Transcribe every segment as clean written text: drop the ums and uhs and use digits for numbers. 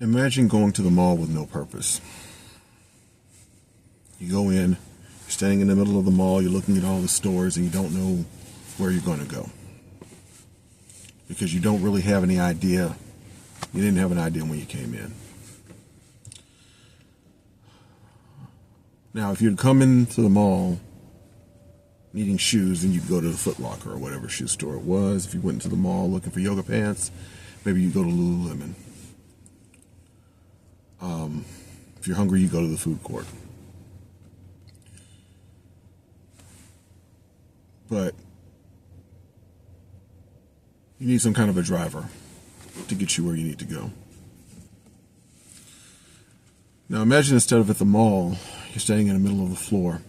Imagine going to the mall with no purpose. You go in, you're standing in the middle of the mall, you're looking at all the stores, and you don't know where you're going to go. Because you don't really have any idea. You didn't have an idea when you came in. Now, if you'd come into the mall needing shoes, then you'd go to the Foot Locker or whatever shoe store it was. If you went into the mall looking for yoga pants, maybe you go to Lululemon. If you're hungry, you go to the food court. But you need some kind of a driver to get you where you need to go. Now imagine instead of at the mall, you're standing in the middle of the floor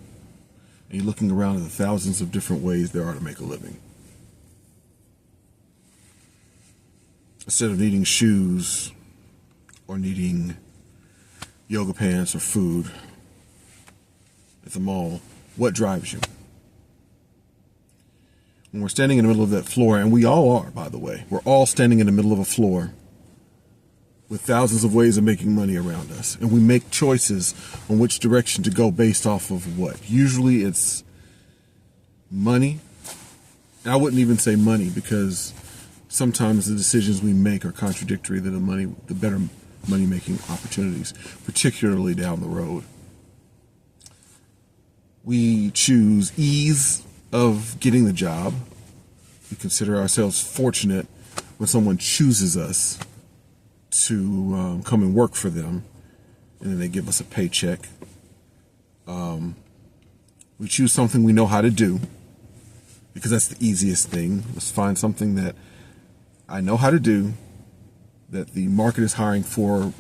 and you're looking around at the thousands of different ways there are to make a living. Instead of needing shoes or needing yoga pants or food at the mall, what drives you? When we're standing in the middle of that floor, and we all are, by the way, we're all standing in the middle of a floor with thousands of ways of making money around us. And we make choices on which direction to go based off of what? Usually it's money. And I wouldn't even say money, because sometimes the decisions we make are contradictory to the better money-making opportunities, particularly down the road. We choose ease of getting the job. We consider ourselves fortunate when someone chooses us to come and work for them, and then they give us a paycheck. We choose something we know how to do, because that's the easiest thing. Let's find something that I know how to do, that the market is hiring for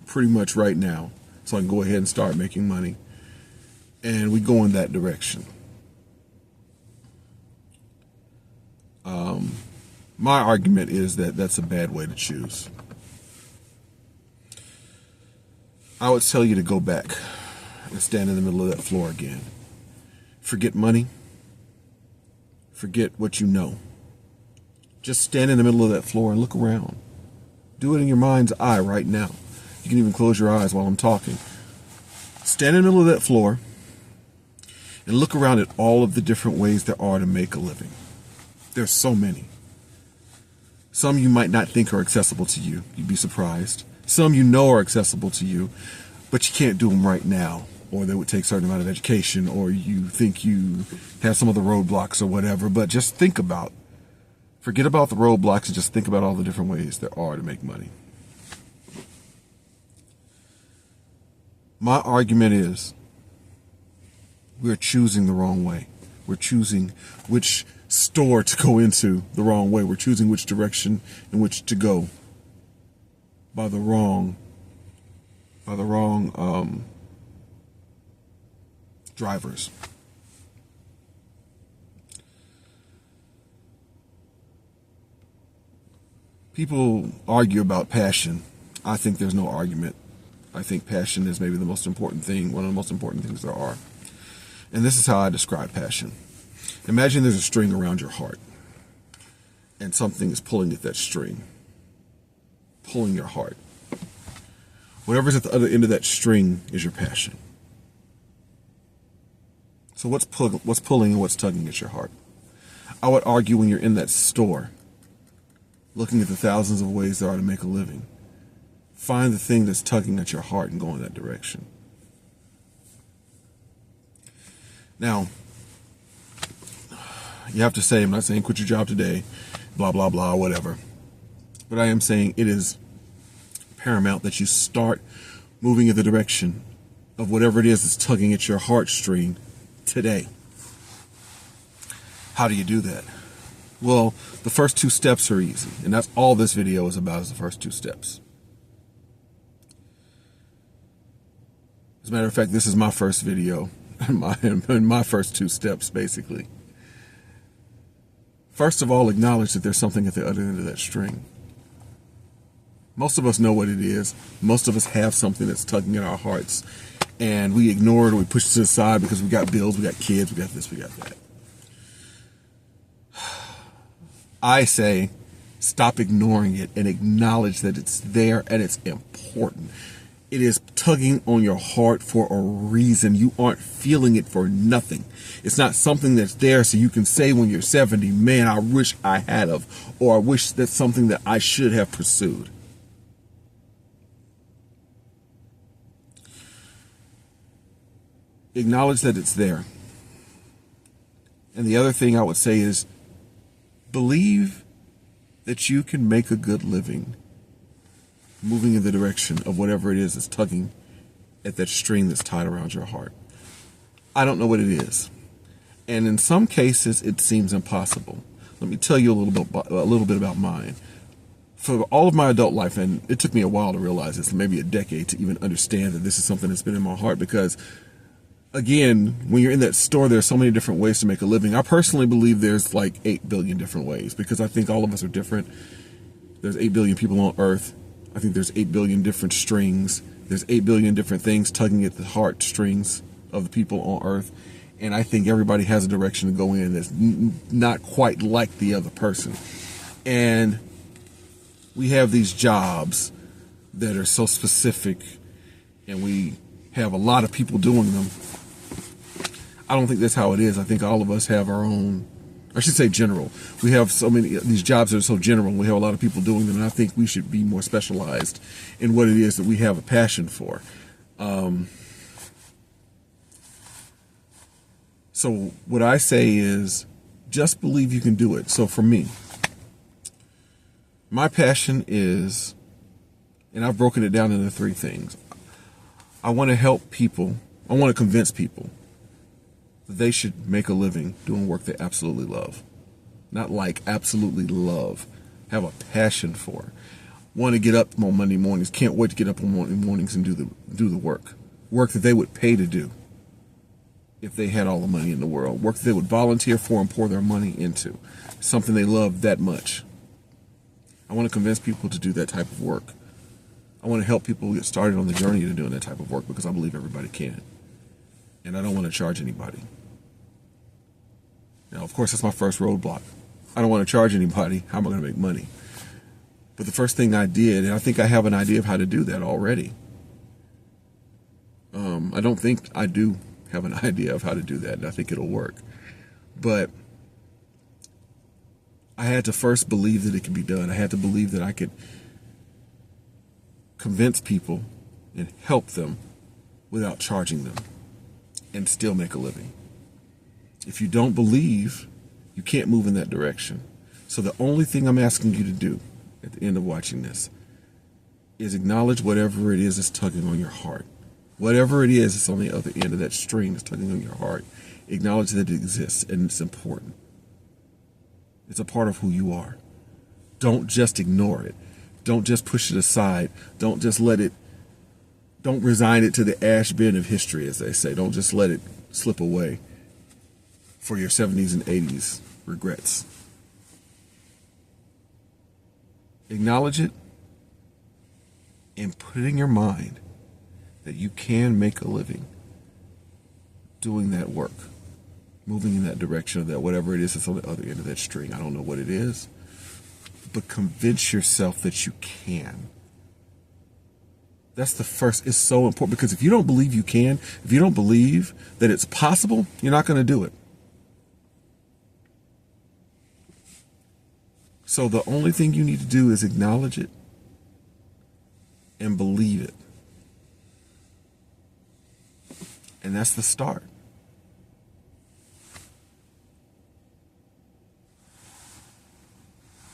pretty much right now, so I can go ahead and start making money. And we go in that direction. My argument is that that's a bad way to choose. I would tell you to go back and stand in the middle of that floor again. Forget money. Forget what you know. Just stand in the middle of that floor and look around. Do it in your mind's eye right now. You can even close your eyes while I'm talking. Stand in the middle of that floor and look around at all of the different ways there are to make a living. There's so many. Some you might not think are accessible to you. You'd be surprised. Some you know are accessible to you, but you can't do them right now, or they would take a certain amount of education, or you think you have some of the roadblocks or whatever. But just forget about the roadblocks and just think about all the different ways there are to make money. My argument is we're choosing the wrong way. We're choosing which store to go into the wrong way. We're choosing which direction in which to go by the wrong drivers. People argue about passion. I think there's no argument. I think passion is maybe the most important thing, one of the most important things there are. And this is how I describe passion. Imagine there's a string around your heart, and something is pulling at that string, pulling your heart. Whatever's at the other end of that string is your passion. So what's pulling and what's tugging at your heart? I would argue when you're in that store, looking at the thousands of ways there are to make a living, find the thing that's tugging at your heart and go in that direction. Now, you have to say, I'm not saying quit your job today, blah, blah, blah, whatever. But I am saying it is paramount that you start moving in the direction of whatever it is that's tugging at your heartstring today. How do you do that? Well, the first two steps are easy, and that's all this video is about, is the first two steps. As a matter of fact, this is my first video, and my first two steps, basically. First of all, acknowledge that there's something at the other end of that string. Most of us know what it is. Most of us have something that's tugging at our hearts, and we ignore it or we push it to the side because we got bills, we got kids, we got this, we got that. I say Stop ignoring it and acknowledge that it's there and it's important. It is tugging on your heart for a reason. You aren't feeling it for nothing. It's not something that's there so you can say when you're 70, man, I wish I had of, or I wish that's something that I should have pursued. Acknowledge that it's there. And the other thing I would say is believe that you can make a good living moving in the direction of whatever it is that's tugging at that string that's tied around your heart. I don't know what it is. And in some cases, it seems impossible. Let me tell you a little bit about mine. For all of my adult life, and it took me a while to realize this, maybe a decade to even understand that this is something that's been in my heart, because again, when you're in that store, there's so many different ways to make a living. I personally believe there's like 8 billion different ways, because I think all of us are different. There's 8 billion people on earth. I think there's 8 billion different strings. There's 8 billion different things tugging at the heartstrings of the people on earth. And I think everybody has a direction to go in that's not quite like the other person. And we have these jobs that are so specific, and we have a lot of people doing them. I don't think that's how it is. I think all of us have our own, I should say general. We have so many, these jobs that are so general, and we have a lot of people doing them, and I think we should be more specialized in what it is that we have a passion for. So what I say is just believe you can do it. So for me, my passion is, and I've broken it down into 3 things. I want to help people. I want to convince people that they should make a living doing work they absolutely love. Not like, absolutely love. Have a passion for. Want to get up on Monday mornings. Can't wait to get up on Monday mornings and do the work. Work that they would pay to do if they had all the money in the world. Work that they would volunteer for and pour their money into. Something they love that much. I want to convince people to do that type of work. I want to help people get started on the journey to doing that type of work, because I believe everybody can. And I don't want to charge anybody. Now, of course, that's my first roadblock. I don't want to charge anybody. How am I going to make money? But the first thing I did, and I think I have an idea of how to do that already. I don't think I do have an idea of how to do that, and I think it'll work. But I had to first believe that it could be done. I had to believe that I could convince people and help them without charging them and still make a living. If you don't believe, you can't move in that direction. So the only thing I'm asking you to do at the end of watching this is acknowledge whatever it is that's tugging on your heart. Whatever it is that's on the other end of that string that's tugging on your heart, acknowledge that it exists and it's important. It's a part of who you are. Don't just ignore it. Don't just push it aside. Don't just don't resign it to the ash bin of history, as they say. Don't just let it slip away for your 70s and 80s regrets. Acknowledge it and put it in your mind that you can make a living doing that work, moving in that direction of that, whatever it is that's on the other end of that string. I don't know what it is, but convince yourself that you can. That's the first, it's so important, because if you don't believe you can, if you don't believe that it's possible, you're not going to do it. So the only thing you need to do is acknowledge it and believe it. And that's the start.